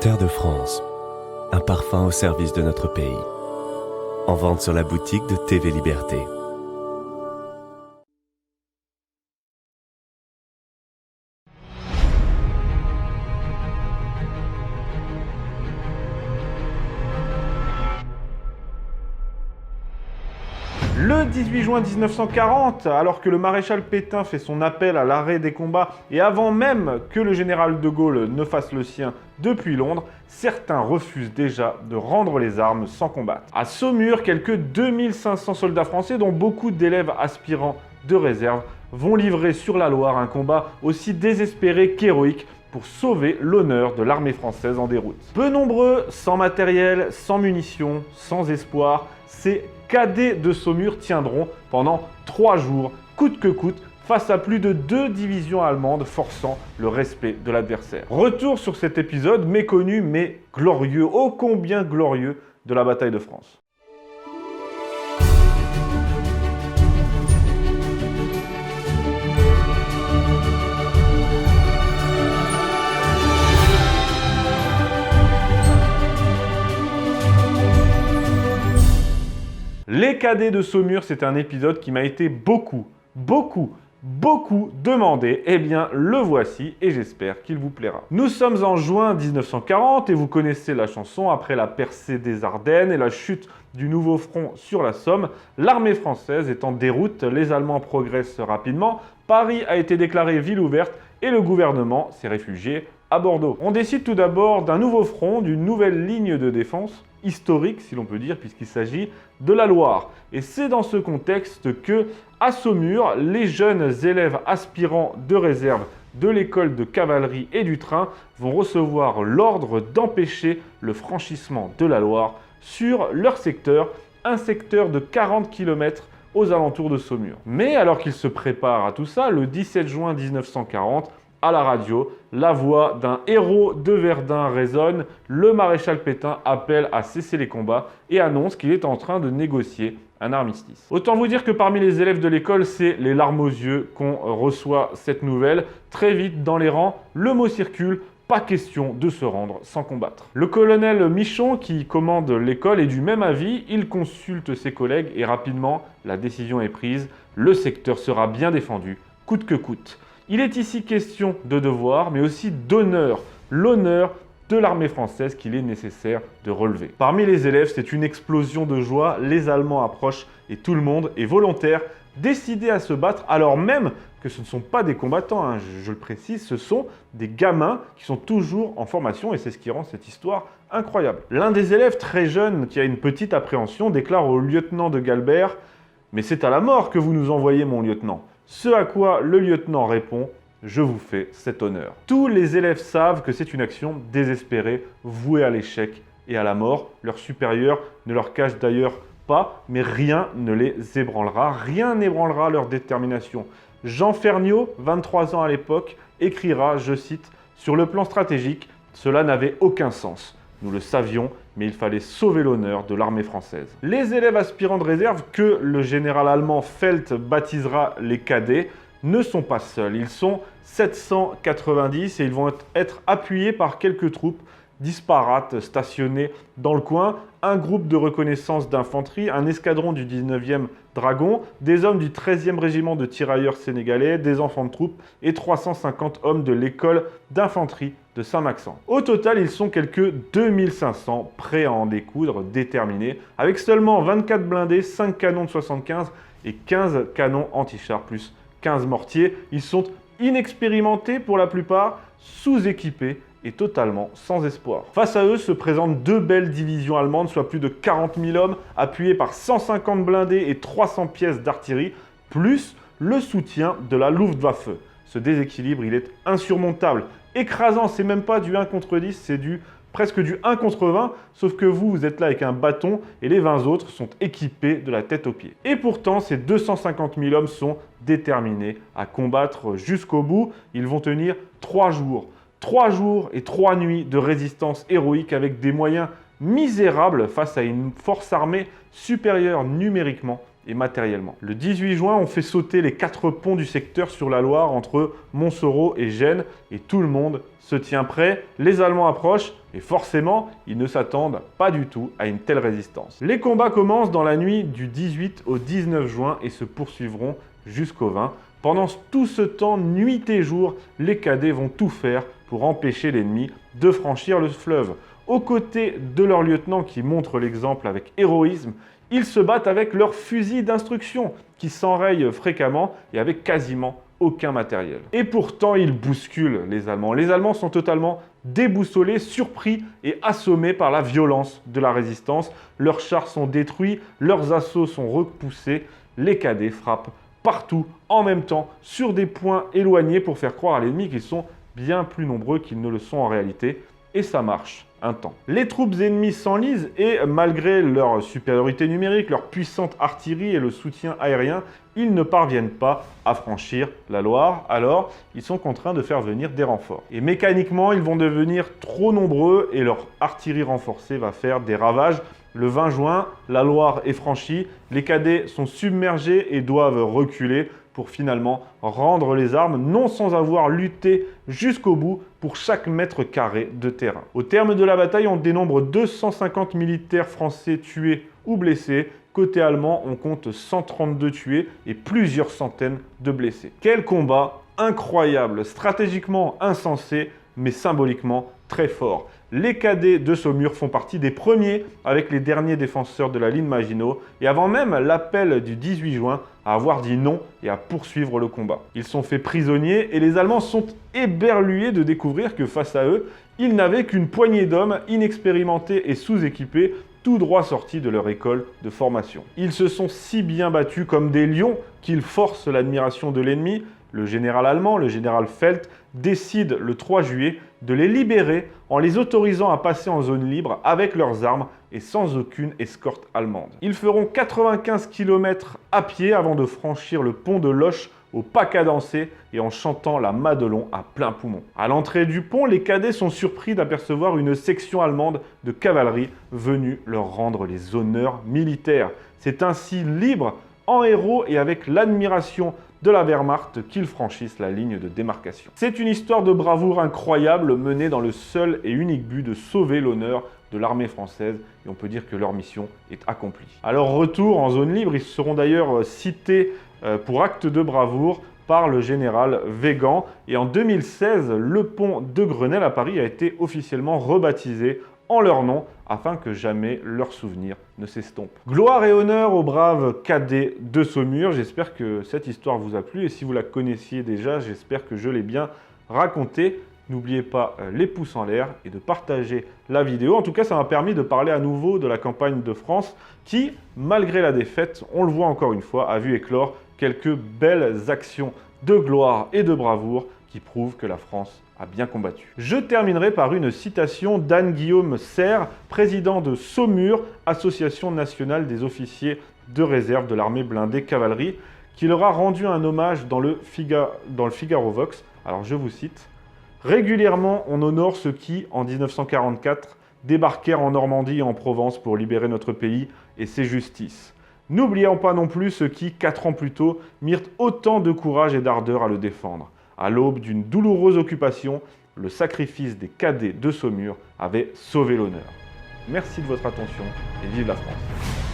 Terre de France, un parfum au service de notre pays. En vente sur la boutique de TV Liberté. Le 18 juin 1940, alors que le maréchal Pétain fait son appel à l'arrêt des combats et avant même que le général de Gaulle ne fasse le sien depuis Londres, certains refusent déjà de rendre les armes sans combattre. À Saumur, quelques 2500 soldats français, dont beaucoup d'élèves aspirants de réserve, vont livrer sur la Loire un combat aussi désespéré qu'héroïque pour sauver l'honneur de l'armée française en déroute. Peu nombreux, sans matériel, sans munitions, sans espoir, ces cadets de Saumur tiendront pendant 3 jours, coûte que coûte, face à plus de 2 divisions allemandes forçant le respect de l'adversaire. Retour sur cet épisode méconnu mais glorieux, ô combien glorieux, de la bataille de France. Les cadets de Saumur, c'est un épisode qui m'a été beaucoup demandé. Eh bien, le voici et j'espère qu'il vous plaira. Nous sommes en juin 1940 et vous connaissez la chanson. Après la percée des Ardennes et la chute du nouveau front sur la Somme, l'armée française est en déroute, les Allemands progressent rapidement, Paris a été déclarée ville ouverte et le gouvernement s'est réfugié à Bordeaux. On décide tout d'abord d'un nouveau front, d'une nouvelle ligne de défense, historique si l'on peut dire, puisqu'il s'agit de la Loire. Et c'est dans ce contexte que, à Saumur, les jeunes élèves aspirants de réserve de l'école de cavalerie et du train vont recevoir l'ordre d'empêcher le franchissement de la Loire sur leur secteur, un secteur de 40 km aux alentours de Saumur. Mais alors qu'ils se préparent à tout ça, le 17 juin 1940, à la radio, la voix d'un héros de Verdun résonne. Le maréchal Pétain appelle à cesser les combats et annonce qu'il est en train de négocier un armistice. Autant vous dire que parmi les élèves de l'école, c'est les larmes aux yeux qu'on reçoit cette nouvelle. Très vite, dans les rangs, le mot circule. Pas question de se rendre sans combattre. Le colonel Michon, qui commande l'école, est du même avis. Il consulte ses collègues et rapidement, la décision est prise. Le secteur sera bien défendu, coûte que coûte. Il est ici question de devoir, mais aussi d'honneur, l'honneur de l'armée française qu'il est nécessaire de relever. Parmi les élèves, c'est une explosion de joie, les Allemands approchent et tout le monde est volontaire, décidé à se battre, alors même que ce ne sont pas des combattants, hein, je le précise, ce sont des gamins qui sont toujours en formation et c'est ce qui rend cette histoire incroyable. L'un des élèves très jeune qui a une petite appréhension déclare au lieutenant de Galbert « Mais c'est à la mort que vous nous envoyez, mon lieutenant ». Ce à quoi le lieutenant répond « Je vous fais cet honneur ». Tous les élèves savent que c'est une action désespérée, vouée à l'échec et à la mort. Leur supérieur ne leur cache d'ailleurs pas, mais rien ne les ébranlera, rien n'ébranlera leur détermination. Jean Ferniaud, 23 ans à l'époque, écrira, je cite, « Sur le plan stratégique, cela n'avait aucun sens. Nous le savions, mais il fallait sauver l'honneur de l'armée française. » Les élèves aspirants de réserve, que le général allemand Felt baptisera les cadets, ne sont pas seuls. Ils sont 790 et ils vont être appuyés par quelques troupes disparates stationnées dans le coin, un groupe de reconnaissance d'infanterie, un escadron du 19e Dragon, des hommes du 13e régiment de tirailleurs sénégalais, des enfants de troupe et 350 hommes de l'école d'infanterie de Saint-Maxent. Au total, ils sont quelques 2500 prêts à en découdre, déterminés, avec seulement 24 blindés, 5 canons de 75 et 15 canons anti-chars, plus 15 mortiers. Ils sont inexpérimentés pour la plupart, sous-équipés et totalement sans espoir. Face à eux se présentent 2 belles divisions allemandes, soit plus de 40 000 hommes, appuyés par 150 blindés et 300 pièces d'artillerie, plus le soutien de la Luftwaffe. Ce déséquilibre, il est insurmontable. Écrasant, c'est même pas du 1 contre 10, c'est presque du 1 contre 20, sauf que vous êtes là avec un bâton et les 20 autres sont équipés de la tête aux pieds. Et pourtant, ces 250 000 hommes sont déterminés à combattre jusqu'au bout. Ils vont tenir 3 jours. 3 jours et 3 nuits de résistance héroïque avec des moyens misérables face à une force armée supérieure numériquement et matériellement. Le 18 juin, on fait sauter les 4 ponts du secteur sur la Loire entre Montsoreau et Gênes et tout le monde se tient prêt. Les Allemands approchent et forcément, ils ne s'attendent pas du tout à une telle résistance. Les combats commencent dans la nuit du 18 au 19 juin et se poursuivront jusqu'au 20. Pendant tout ce temps, nuit et jour, les cadets vont tout faire pour empêcher l'ennemi de franchir le fleuve. Aux côtés de leur lieutenant qui montre l'exemple avec héroïsme, ils se battent avec leurs fusils d'instruction qui s'enrayent fréquemment et avec quasiment aucun matériel. Et pourtant, ils bousculent les Allemands. Les Allemands sont totalement déboussolés, surpris et assommés par la violence de la résistance. Leurs chars sont détruits, leurs assauts sont repoussés. Les cadets frappent partout en même temps sur des points éloignés pour faire croire à l'ennemi qu'ils sont bien plus nombreux qu'ils ne le sont en réalité. Et ça marche un temps. Les troupes ennemies s'enlisent et malgré leur supériorité numérique, leur puissante artillerie et le soutien aérien, ils ne parviennent pas à franchir la Loire. Alors, ils sont contraints de faire venir des renforts. Et mécaniquement, ils vont devenir trop nombreux et leur artillerie renforcée va faire des ravages. Le 20 juin, la Loire est franchie, les cadets sont submergés et doivent reculer pour finalement rendre les armes, non sans avoir lutté jusqu'au bout pour chaque mètre carré de terrain. Au terme de la bataille, on dénombre 250 militaires français tués ou blessés. Côté allemand, on compte 132 tués et plusieurs centaines de blessés. Quel combat incroyable, stratégiquement insensé, mais symboliquement très fort. Les cadets de Saumur font partie des premiers avec les derniers défenseurs de la ligne Maginot et avant même l'appel du 18 juin à avoir dit non et à poursuivre le combat. Ils sont faits prisonniers et les Allemands sont éberlués de découvrir que face à eux, ils n'avaient qu'une poignée d'hommes inexpérimentés et sous-équipés, tout droit sortis de leur école de formation. Ils se sont si bien battus comme des lions qu'ils forcent l'admiration de l'ennemi. Le général allemand, le général Felt, décide le 3 juillet de les libérer en les autorisant à passer en zone libre avec leurs armes et sans aucune escorte allemande. Ils feront 95 km à pied avant de franchir le pont de Loches au pas cadencé et en chantant la Madelon à plein poumon. À l'entrée du pont, les cadets sont surpris d'apercevoir une section allemande de cavalerie venue leur rendre les honneurs militaires. C'est ainsi libre, en héros et avec l'admiration de la Wehrmacht qu'ils franchissent la ligne de démarcation. C'est une histoire de bravoure incroyable menée dans le seul et unique but de sauver l'honneur de l'armée française et on peut dire que leur mission est accomplie. À leur retour en zone libre, ils seront d'ailleurs cités pour acte de bravoure par le général Weygand et en 2016, le pont de Grenelle à Paris a été officiellement rebaptisé en leur nom afin que jamais leur souvenir ne s'estompe. Gloire et honneur aux braves cadets de Saumur. J'espère que cette histoire vous a plu et si vous la connaissiez déjà, j'espère que je l'ai bien racontée. N'oubliez pas les pouces en l'air et de partager la vidéo. En tout cas, ça m'a permis de parler à nouveau de la campagne de France qui, malgré la défaite, on le voit encore une fois, a vu éclore quelques belles actions de gloire et de bravoure qui prouvent que la France a bien combattu. Je terminerai par une citation d'Anne-Guillaume Serre, président de Saumur, Association nationale des officiers de réserve de l'armée blindée cavalerie, qui leur a rendu un hommage dans le Figaro Vox. Alors je vous cite. « Régulièrement, on honore ceux qui, en 1944, débarquèrent en Normandie et en Provence pour libérer notre pays et ses justices. N'oublions pas non plus ceux qui, 4 ans plus tôt, mirent autant de courage et d'ardeur à le défendre. À l'aube d'une douloureuse occupation, le sacrifice des cadets de Saumur avait sauvé l'honneur. » Merci de votre attention et vive la France.